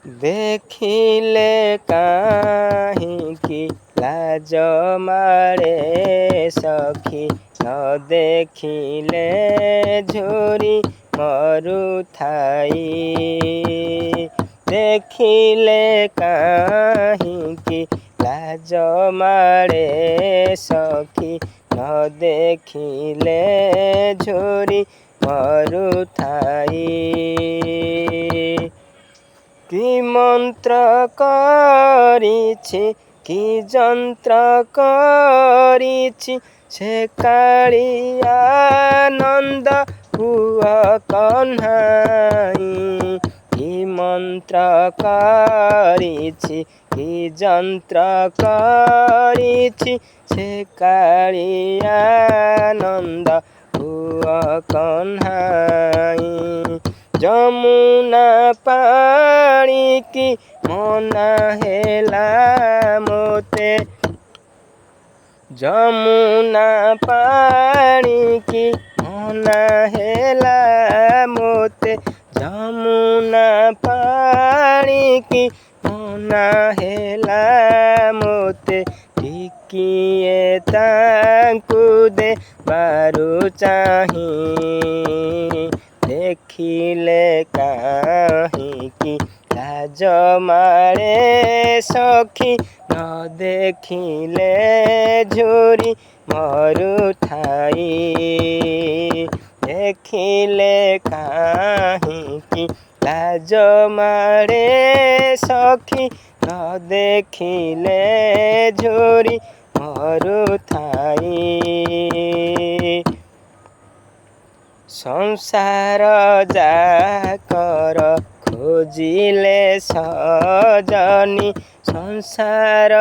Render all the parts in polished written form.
ଦେଖିଲେ କାହିଁକି ଲାଜ ମାଡ଼େ ସଖୀ, ନ ଦେଖିଲେ ଝୁରି ମରୁଥାଇ। ଦେଖିଲେ କାହିଁକି ଲାଜ ମାଡ଼େ ସଖୀ, ନ ଦେଖିଲେ ଝୁରି ମରୁଥାଇ। କି ମନ୍ତ୍ର କରିଛି, କି ଯନ୍ତ୍ର କରିଛି, ସେ କାଳିଆ ନନ୍ଦ ପୁଅ କହ୍ନାଇ। କି ମନ୍ତ୍ର କରିଛି, କି ଯନ୍ତ୍ର କରିଛି, ସେ କାଳିଆ ନନ୍ଦ ପୁଅ କହ୍ନାଇ। ଯମୁନା ପାଣିକି ମନା ହେଲା ମୋତେ, ଯମୁନା ପାଣିକି ମନା ହେଲା ମୋତେ, ଯମୁନା ପାଣିକି ମନା ହେଲା ମୋତେ। ଟିକିଏ ତାଙ୍କୁ ଦେବାରୁ ଚାହିଁ, ଦେଖିଲେ କାହିଁକି ଲାଜ ମାଡ଼େ ସଖୀ, ନ ଦେଖିଲେ ଝୁରି ମରୁଥାଇ। ଦେଖିଲେ କାହିଁକି ଲାଜ ମାଡ଼େ ସଖୀ, ନ ଦେଖିଲେ ଝୁରି ମରୁଥାଇ। ସଂସାର ଯାକର ଖୋଜିଲେ ସଜନୀ, ସଂସାର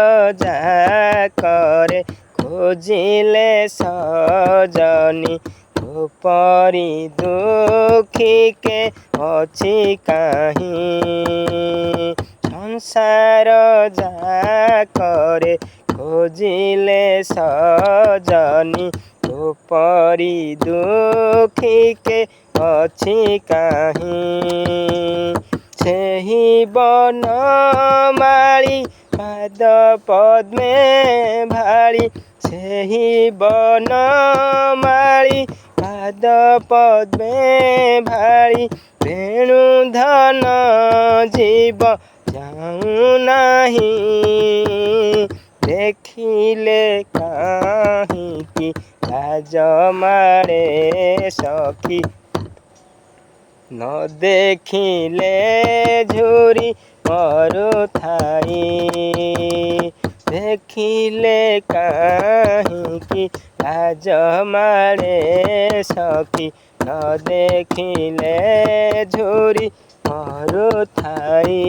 ଯାକରେ ଖୋଜିଲେ ସଜନୀ, ତୋ ପରି ଦୁଃଖୀକେ ଅଛି କାହିଁ। ସଂସାର ଯାକରେ ଖୋଜିଲେ ସଜନୀ, ତୋ ପରି ଦୁଃଖୀକେ ଅଛି କାହିଁ। ସେହି ବନମାଳୀ ପାଦ ପଦ୍ମେ ଭାଳି, ସେହି ବନମାଳୀ ପାଦ ପଦ୍ମେ ଭାଳି, ବେଣୁଧନ ଜୀବ ଯାଉନାହିଁ। ଦେଖିଲେ କାହିଁକି ଲାଜ ମାଡ଼େ ସଖୀ, ନ ଦେଖିଲେ ଝୁରି ମରୁଥାଇ। ଦେଖିଲେ କାହିଁକି ଲାଜ ମାଡ଼େ ସଖୀ, ନ ଦେଖିଲେ ଝୁରି ମରୁଥାଇ।